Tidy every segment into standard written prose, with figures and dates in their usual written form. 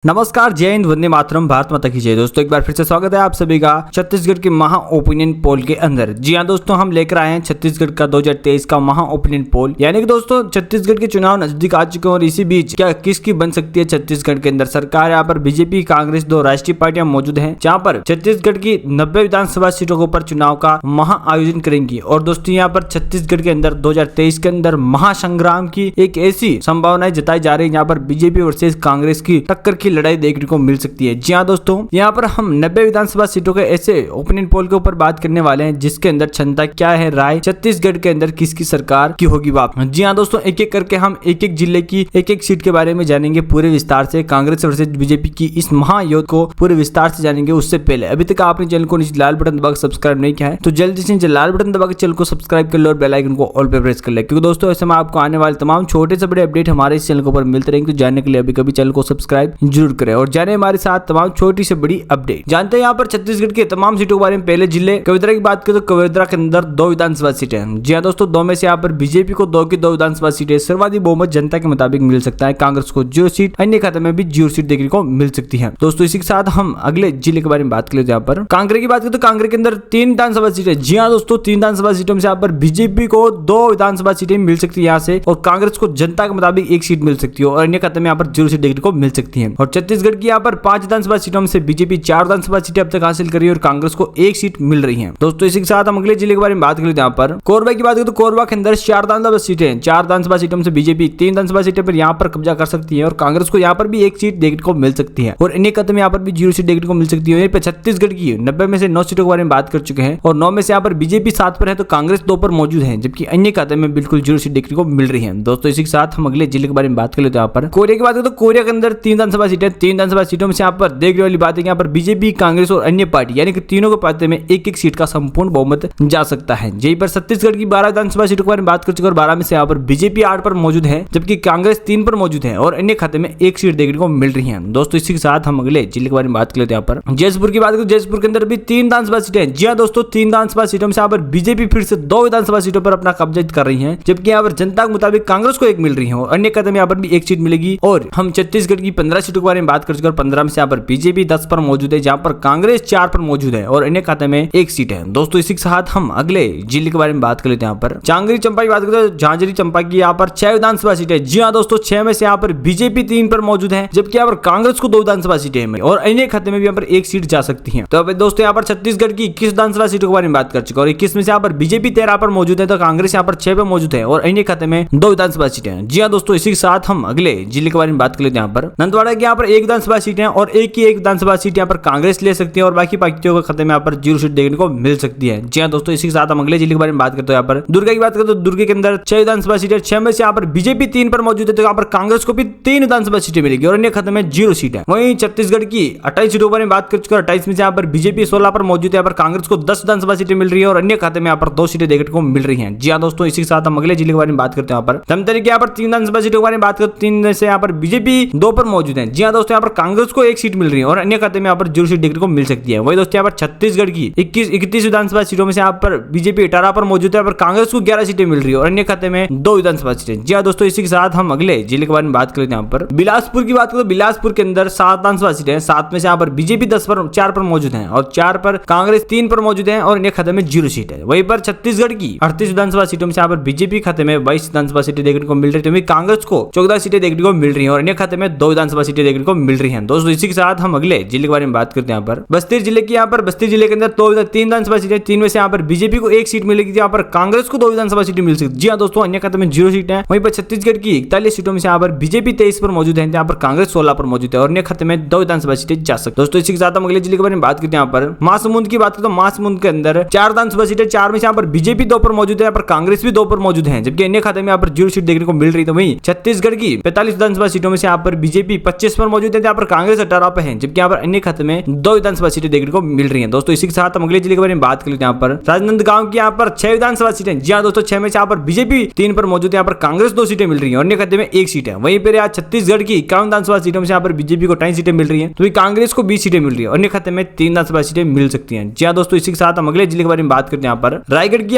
नमस्कार, जय हिंद, वंदे मातरम, भारत माता की जय। दोस्तों एक बार फिर से स्वागत है आप सभी का छत्तीसगढ़ के महा ओपिनियन पोल के अंदर। जी हाँ दोस्तों, हम लेकर आए हैं छत्तीसगढ़ का 2023 का महा ओपिनियन पोल। यानी कि दोस्तों छत्तीसगढ़ के चुनाव नजदीक आ चुके हैं और इसी बीच क्या किसकी बन सकती है छत्तीसगढ़ के अंदर सरकार। यहाँ पर बीजेपी, कांग्रेस, दो राष्ट्रीय पार्टियां मौजूद है जहाँ पर छत्तीसगढ़ की 90 विधानसभा सीटों के ऊपर चुनाव का महा आयोजन करेंगी। और दोस्तों यहाँ पर छत्तीसगढ़ के अंदर 2023 के अंदर महासंग्राम की एक ऐसी संभावनाएं जताई जा रही है, यहाँ पर बीजेपी वर्सेस कांग्रेस की टक्कर की लड़ाई देखने को मिल सकती है। जी हाँ दोस्तों, यहाँ पर हम 90 विधानसभा सीटों के ऐसे ओपिनियन पोल के ऊपर बात करने वाले हैं जिसके अंदर क्षमता क्या है, राय छत्तीसगढ़ के अंदर किसकी सरकार की होगी बात। जी हाँ दोस्तों, एक एक करके हम एक एक जिले की एक एक सीट के बारे में जानेंगे पूरे विस्तार से। कांग्रेस वर्सेस बीजेपी की इस महायुद्ध को पूरे विस्तार से जानेंगे। उससे पहले अभी तक आपने चैनल को नीचे लाल बटन दबाकर सब्सक्राइब नहीं किया है तो जल्दी से लाल बटन दबाकर चैनल को सब्सक्राइब कर लो और बेल आइकन को ऑल पे प्रेस कर ले, क्योंकि दोस्तों ऐसे में आपको आने वाले तमाम छोटे से बड़े अपडेट हमारे इस चैनल के ऊपर मिलते रहेंगे। तो जानने के लिए अभी कभी चैनल को सब्सक्राइब जरूर करें और जाने हमारे साथ तमाम छोटी से बड़ी अपडेट। जानते हैं यहाँ पर छत्तीसगढ़ के तमाम सीटों के बारे में। पहले जिले कविद्रा की बात करें तो कविद्रा के अंदर 2 विधानसभा सीटें हैं। जी हाँ दोस्तों, 2 में से यहाँ पर बीजेपी को 2 की 2 विधानसभा सीटें सर्वाधिक बहुमत जनता के मुताबिक मिल सकता है। कांग्रेस को 0 सीट, अन्य खाते में भी 0 सीट देखने को मिल सकती है। दोस्तों इसी के साथ हम अगले जिले के बारे में बात करें। यहाँ पर कांग्रेस की बात करें तो कांग्रेस के अंदर 3 विधानसभा सीटें। जी हाँ दोस्तों, 3 विधानसभा सीटों में से यहाँ पर बीजेपी को 2 विधानसभा सीटें मिल सकती है यहाँ से, और कांग्रेस को जनता के मुताबिक 1 सीट मिल सकती है और अन्य खाते में यहाँ पर 0 सीट देखने को मिल सकती है। और छत्तीसगढ़ की यहाँ पर 5 विधानसभा सीटों में से बीजेपी 4 विधानसभा सीटें अब तक हासिल करी है और कांग्रेस को 1 सीट मिल रही है। दोस्तों इसी के साथ हम अगले जिले के बारे में बात करें। यहाँ पर कोरबा की बात करें तो कोरबा के अंदर 4 विधानसभा सीटें। 4 विधानसभा सीटों में से बीजेपी 3 विधानसभा सीटें पर यहाँ पर कब्जा कर सकती है और कांग्रेस को यहाँ पर भी 1 सीट देखने को मिल सकती है और अन्य खाते में यहाँ पर भी 0 सीट देखने को मिल सकती है। छत्तीसगढ़ की 90 में से 9 सीटों के बारे में बात कर चुके हैं और 9 में से यहाँ पर बीजेपी 7 पर है तो कांग्रेस 2 पर मौजूद है, जबकि अन्य खाते में बिल्कुल 0 सीट देखने को मिल रही है। दोस्तों इसी के साथ हम अगले जिले के बारे में बात कर लेते हैं। यहाँ पर कोरिया की बात करें तो कोरिया के अंदर 3 विधानसभा सीटें। 3 विधानसभा सीटों में से यहाँ पर देखने वाली बात है यहाँ पर बीजेपी, कांग्रेस और अन्य पार्टी यानी कि तीनों के पाते में 1-1 सीट का संपूर्ण बहुमत जा सकता है। यहीं पर छत्तीसगढ़ की 12 विधानसभा सीटों के बारे में बात कर चुके और 12 में से यहाँ पर बीजेपी 8 पर मौजूद है, जबकि कांग्रेस 3 पर मौजूद है और अन्य खाते में 1 सीट देखने को मिल रही है। दोस्तों इसी के साथ हम अगले जिले के बारे में बात कर लेते हैं। यहाँ पर जयपुर की बात करें, जयपुर के अंदर भी 3 विधानसभा सीटें। जी हाँ दोस्तों, 3 विधानसभा सीटों में से यहाँ पर बीजेपी फिर से 2 विधानसभा सीटों पर अपना कब्जा कर रही है, जबकि यहाँ पर जनता के मुताबिक कांग्रेस को 1 मिल रही है और अन्य खाते में यहाँ पर भी 1 सीट मिलेगी। और हम छत्तीसगढ़ की 15 सीटों के बारे में बात कर चुके और 15 में से यहाँ पर बीजेपी 10 पर मौजूद है, जहाँ पर कांग्रेस 4 पर मौजूद है और अन्य खाते में 1 सीट है। दोस्तों इसी के साथ हम अगले जिले के बारे में बात कर लेते हैं। यहाँ पर जांजगीर चंपा की बात करें तो जांजगीर चंपा की यहाँ पर 6 विधानसभा सीटें। जी हाँ दोस्तों, 6 में से यहाँ पर बीजेपी 3 पर मौजूद है, जबकि यहाँ पर कांग्रेस को 2 विधानसभा सीटें हैं और अन्य खाते में भी यहाँ पर 1 सीट जा सकती है। तो अब दोस्तों यहाँ पर छत्तीसगढ़ की 21 विधानसभा सीटों के बारे में बात कर चुके और 21 में से यहाँ पर बीजेपी 13 पर मौजूद है तो कांग्रेस यहाँ पर 6 पर मौजूद है और अन्य खाते में 2 विधानसभा सीटें हैं। जी हाँ दोस्तों, इसी के साथ हम अगले जिले के बारे में बात कर लेते हैं। यहाँ पर दंतेवाड़ा की यहाँ पर 1 विधानसभा सीट है और 1 की 1 विधानसभा सीट यहाँ पर कांग्रेस ले सकती है और बाकी पार्टियों के खाते में यहाँ पर 0 सीट देखने को मिल सकती है। जी हाँ दोस्तों, इसी के साथ हम अगले जिले के बारे में बात करते हैं। यहाँ पर दुर्गा की बात करें तो दुर्गा के अंदर 6 विधानसभा सीटें। 6 में से यहाँ पर बीजेपी 3 पर मौजूद है तो यहाँ पर कांग्रेस को भी 3 विधानसभा सीटें मिलेगी और अन्य खाते में 0 सीट है। वहीं छत्तीसगढ़ की 28 सीटों के बारे में बात कर चुके हैं। 28 में से यहाँ पर बीजेपी 16 पर मौजूद है, यहाँ पर कांग्रेस को 10 विधानसभा सीटें मिल रही है और अन्य खाते में यहाँ पर 2 सीटें देखने को मिल रही है। जी हाँ दोस्तों, इसी के साथ हम अगले जिले के बारे में बात करते हैं। यहाँ पर धमतरी की यहाँ पर 3 विधानसभा सीटों के बारे में बात करते हैं। 3 में से यहाँ पर बीजेपी 2 पर मौजूद है। जी हाँ दोस्तों, यहाँ पर कांग्रेस को 1 सीट मिल रही है और अन्य खाते में यहाँ पर 0 सीट देखने को मिल सकती है। वही दोस्तों यहाँ पर छत्तीसगढ़ की 31 विधानसभा सीटों में से यहाँ पर बीजेपी 18 पर मौजूद है, पर कांग्रेस को 11 सीटें मिल रही है और अन्य खाते में 2 विधानसभा सीटें। जी हाँ दोस्तों, इसी के साथ हम अगले जिले के बारे में बात करते हैं। यहाँ पर बिलासपुर की बात करें तो बिलासपुर के अंदर 7 विधानसभा सीटें हैं। 7 में से यहाँ पर बीजेपी 4 पर मौजूद है और 4 पर कांग्रेस 3 पर मौजूद है और अन्य खाते में 0 सीट है। वहीं पर छत्तीसगढ़ की 38 विधानसभा सीटों में से यहाँ पर बीजेपी खाते में 22 विधानसभा सीटें देखने को मिल रही है, कांग्रेस को 14 सीटें देखने को मिल रही है और अन्य खाते में 2 विधानसभा सीटें देखने को मिल रही है। दोस्तों इसी के साथ हम अगले जिले के बारे में बात करते हैं। यहाँ पर बस्तर जिले की यहाँ पर बस्तर जिले के अंदर 3 विधानसभा सीटें। 3 में से यहाँ पर बीजेपी को 1 सीट मिलेगी, यहाँ पर कांग्रेस को 2 विधानसभा सीटें मिल सकती है। जी हाँ दोस्तों, अन्य खाते में 0 सीट है। वहीं पर छत्तीसगढ़ की 41 सीटों में से यहाँ पर बीजेपी 23 पर मौजूद है, यहाँ पर कांग्रेस 16 पर मौजूद है और अन्य खाते में 2 विधानसभा सीटें जा सकती है। दोस्तों इसी के साथ हम अगले जिले के बारे में बात करते हैं। यहाँ पर महासमुंद की बात करें तो महासमुंद के अंदर 4 विधानसभा सीटें। 4 में से यहाँ पर बीजेपी 2 पर मौजूद है, यहाँ पर कांग्रेस भी 2 पर मौजूद है, जबकि अन्य खाते में यहाँ पर 0 सीट देखने को मिल रही है। वहीं छत्तीसगढ़ की 45 विधानसभा सीटों में से यहाँ पर बीजेपी 25 पर मौजूद है, यहाँ पर कांग्रेस 18 पर है, जबकि यहाँ पर अन्य खाते में 2 विधानसभा सीटें देखने को मिल रही है। दोस्तों इसी के साथ हम अगले जिले के बारे में बात कर लेते हैं। यहाँ पर राजनांदगांव की यहाँ पर 6 विधानसभा सीटें। जी हाँ दोस्तों, 6 में से यहाँ पर बीजेपी 3 पर मौजूद है, यहाँ पर कांग्रेस 2 सीटें मिल रही है और अन्य खाते में 1 सीट है। वहीं पर यहाँ छत्तीसगढ़ की 51 विधानसभा सीटों में से यहाँ पर बीजेपी को 28 सीटें मिल रही है, तो कांग्रेस को 20 सीटें मिल रही है और अन्य खाते में 3 विधानसभा सीटें मिल सकती है। जी हाँ दोस्तों, इसी के साथ हम अगले जिले के बारे में बात करते हैं। यहाँ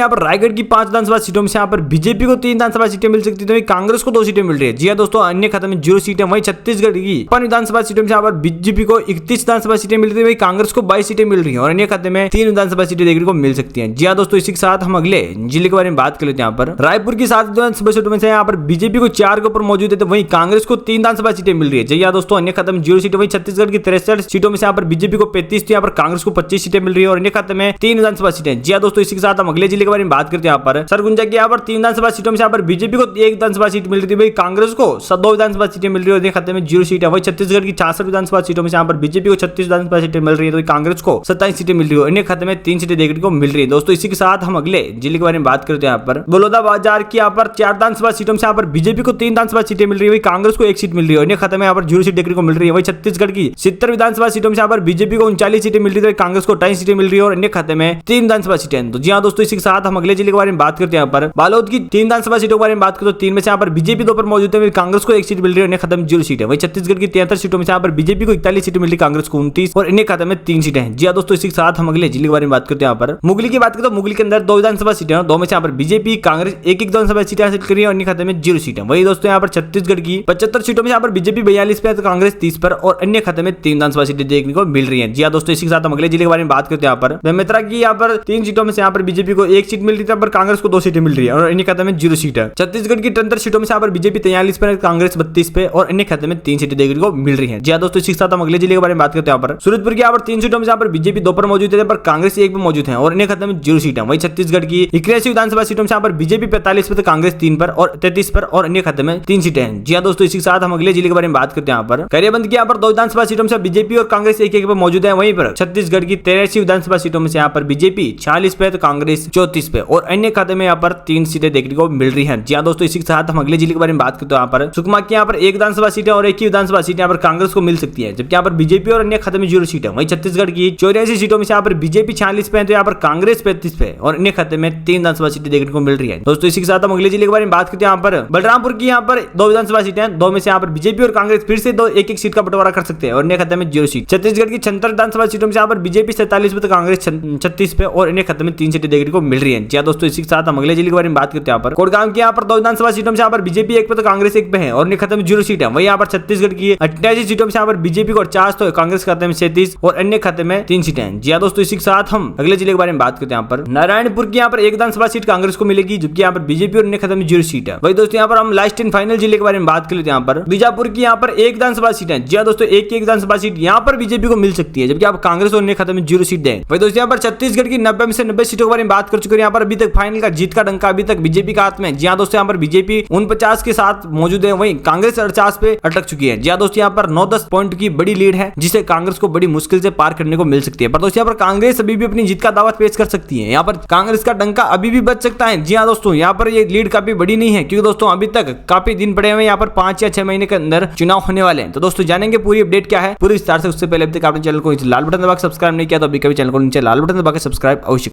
पर रायगढ़ की 5 विधानसभा सीटों में से यहाँ पर बीजेपी को 3 विधानसभा सीटें मिल सकती है, तो कांग्रेस को 2 सीटें मिल रही है। जी हाँ दोस्तों, अन्य खाते में 0 सीट है। वहीं छत्तीसगढ़ की 53 विधानसभा सीटों में यहाँ पर बीजेपी को 31 विधानसभा सीटें मिल रही है, वही कांग्रेस को 22 सीटें मिल रही है और अन्य खाते में 3 विधानसभा सीटें देखने को मिल सकती हैं। जी हाँ दोस्तों, इसी के साथ हम अगले जिले के बारे में बात कर लेते हैं। यहाँ पर रायपुर की 7 विधानसभा सीटों में से यहाँ पर बीजेपी को 4 के ऊपर मौजूद है, तो वहीं कांग्रेस को 3 विधानसभा सीटें मिल रही है। जी हाँ दोस्तों, अन्य खाते में 0 सीटें। वहीं छत्तीसगढ़ की 63 सीटों में से यहाँ पर बीजेपी को 35, तो यहाँ पर कांग्रेस को 25 सीटें मिल रही है और अन्य खाते में 3 विधानसभा सीटें। जी हाँ दोस्तों, इसी के साथ हम अगले जिले के बारे में बात करते हैं। यहाँ पर सरगुजा की यहाँ पर 3 विधानसभा सीटों में से यहाँ पर बीजेपी को 1 विधानसभा सीट मिल रही है, कांग्रेस को 2 विधानसभा सीटें मिल रही है और खाते में 0 सीट है। वही छत्तीसगढ़ की 66 विधानसभा सीटों में से यहाँ पर बीजेपी को 36 विधानसभा सीटें मिल रही है, तो कांग्रेस को 27 सीटें मिल रही है, अन्य खाते में 3 सीटें देखने को मिल रही है। दोस्तों इसी के साथ हम अगले जिले के बारे में बात करते हैं। यहाँ पर बलौदाबाजार की यहाँ पर 4 विधानसभा सीटों में से यहाँ पर बीजेपी को 3 विधानसभा सीटें मिल रही है, वही कांग्रेस को 1 सीट मिल रही है, अन्य खाते में यहाँ पर 0 सीट देखने को मिल रही है। वही छत्तीसगढ़ की 70 विधानसभा सीटों में यहाँ पर बीजेपी को 39 सीटें मिल रही है, कांग्रेस को 28 सीटें मिल रही है और अन्य खाते में 3 विधानसभा सीटें। तो जी हाँ दोस्तों, इसी के साथ हम अगले जिले के बारे में बात करते हैं। यहाँ पर बालोद की 3 विधानसभा सीटों के बारे में बात करें तो 3 में से यहाँ पर बीजेपी 2 पर मौजूद है, कांग्रेस को 1 सीट मिल रही है, अन्य खाते में 0 सीट है। वही छत्तीसगढ़ की 73 सीटों में से यहाँ पर बीजेपी को 41 सीटें मिल रही है, कांग्रेस को 29 और अन्य खाते में 3 सीटें हैं। जी हाँ दोस्तों, इसी के साथ हम अगले जिले के बारे में बात करते हैं। यहाँ पर मुगली की बात करें तो मुगली के अंदर 2 विधानसभा सीटें हैं, 2 में से यहाँ पर बीजेपी कांग्रेस 1 विधानसभा सीटें हासिल कर रही है और अन्य खाते में 0 सीटें। वही दोस्तों यहाँ पर छत्तीसगढ़ की 75 सीटों में यहाँ पर बीजेपी 42 पे, तो कांग्रेस 30 पर और अन्य खाते में 3 विधानसभा सीटें देखने को मिल रही है। जी हाँ दोस्तों, इसी के साथ हम अगले जिले के बारे में बात करते हैं। यहाँ पर बेमेतरा की यहाँ पर 3 सीटों में से यहाँ पर बीजेपी को 1 सीट मिल रही है, पर कांग्रेस को 2 सीटें मिल रही है और अन्य खाते में 0 सीट है। छत्तीसगढ़ की 73 सीटों में से यहाँ पर बीजेपी 43 पे, कांग्रेस 32 पे और अन्य खाते में 3 सीटें देखने को मिल रही है। जी हाँ दोस्तों, इसी के साथ हम अगले जिले के बारे में बात करते हैं। यहाँ पर सूरजपुर की यहाँ पर 3 सीटों में यहाँ पर बीजेपी 2 पर मौजूद है, पर कांग्रेस 1 पे मौजूद है और अन्य खाते में 0 सीट है। वही छत्तीसगढ़ की 81 विधानसभा सीटों में यहाँ पर बीजेपी 45 पे, तो कांग्रेस 3 पर और 33 पर और अन्य खाते में 3 सीटें हैं। जी हाँ दोस्तों, इसी के साथ हम अगले जिले के बारे में बात करते हैं। यहाँ पर गरियाबंद की यहाँ पर 2 विधानसभा सीटों में बीजेपी और कांग्रेस 1-1 पे मौजूद है। वहीं पर छत्तीसगढ़ की 83 विधानसभा सीटों में से यहाँ पर बीजेपी 46 पे, तो कांग्रेस 34 पे और अन्य खाते में यहाँ पर 3 सीटें देखने को मिल रही है। जी हाँ दोस्तों, इसी के साथ हम अगले जिले के बारे में बात करते हैं। यहाँ पर सुकमा की यहाँ पर 1 विधानसभा सीट है और 1 ही विधानसभा सीट यहाँ पर कांग्रेस को मिल सकती है, जबकि यहाँ पर बीजेपी और अन्य खाते में 0 सीट है। वहीं छत्तीसगढ़ की 84 सीटों में से यहाँ पर बीजेपी 46 पे, तो यहाँ पर कांग्रेस 35 पे और अन्य खाते में 3 विधानसभा सीटें देखने को मिल रही है। दोस्तों इसी के साथ हम अगले जिले के बारे में बात करते हैं। यहाँ पर बलरामपुर की यहाँ पर 2 विधानसभा सीटें हैं, 2 में से यहाँ पर बीजेपी और कांग्रेस फिर से 1-1 सीट का बंटवारा कर सकते हैं और अन्य खाते में 0 सीट। छत्तीसगढ़ की 76 विधानसभा सीटों में यहाँ पर बीजेपी 47 पे, तो कांग्रेस 36 पे और अन्य खाते में 3 सीटें देखने को मिल रही है। जी हाँ दोस्तों, इसी के साथ हम अगले जिले के बारे में बात करते हैं। यहाँ पर कोटगांव की यहाँ पर 2 विधानसभा सीटों में यहाँ पर बीजेपी 1 पे, तो कांग्रेस 1 पे है और अन्य खाते में 0 सीट है। वही यहाँ पर छत्तीसगढ़ की 88 सीटों में यहाँ पर बीजेपी को 50, तो कांग्रेस खाते में 37 और अन्य खाते में 3 सीटें हैं। जी हाँ दोस्तों, इसी के साथ हम अगले जिले के बारे में बात करते हैं। यहाँ पर नारायणपुर की यहाँ पर 1 विधानसभा सीट कांग्रेस को मिलेगी, जबकि यहाँ पर बीजेपी और अन्य खाते में 0 सीट है। वही दोस्तों यहाँ पर हम लास्ट एंड फाइनल जिले के बारे में बात कर लेते हैं। यहाँ पर बीजापुर की यहाँ पर 1 विधानसभा सीट है। जी हाँ दोस्तों, 1 विधानसभा सीट यहाँ पर बीजेपी को मिल सकती है, जबकि आप कांग्रेस और अन्य खाते में 0 सीट दें। वही दोस्तों यहाँ पर छत्तीसगढ़ की 90 में से 90 सीटों के बारे में बात कर चुके हैं। यहाँ पर अभी तक फाइनल का जीत का डंका अभी तक बीजेपी का हाथ में। जी हाँ दोस्तों, यहाँ पर बीजेपी 49 के साथ मौजूद है, वहीं कांग्रेस 48 पे अटक चुकी है। जी हाँ दोस्तों, यहाँ पर 9-10 पॉइंट की बड़ी लीड है, जिसे कांग्रेस को बड़ी मुश्किल से पार करने को मिल सकती है। पर दोस्तों यहाँ पर कांग्रेस अभी भी अपनी जीत का दावा पेश कर सकती है, यहाँ पर कांग्रेस का डंका अभी भी बच सकता है। जी हाँ दोस्तों, यहाँ पर ये लीड काफी बड़ी नहीं है, क्योंकि दोस्तों अभी तक काफी दिन पड़े हुए, यहाँ पर 5 या 6 महीने के अंदर चुनाव होने वाले हैं। तो दोस्तों जानेंगे पूरी अपडेट क्या है पूरी विस्तार से। उससे पहले अभी तक आपने चैनल को लाल बटन दबा के सब्सक्राइब नहीं किया, तो अभी कभी चैनल को नीचे लाल बटन दबा के सब्सक्राइब अवश्य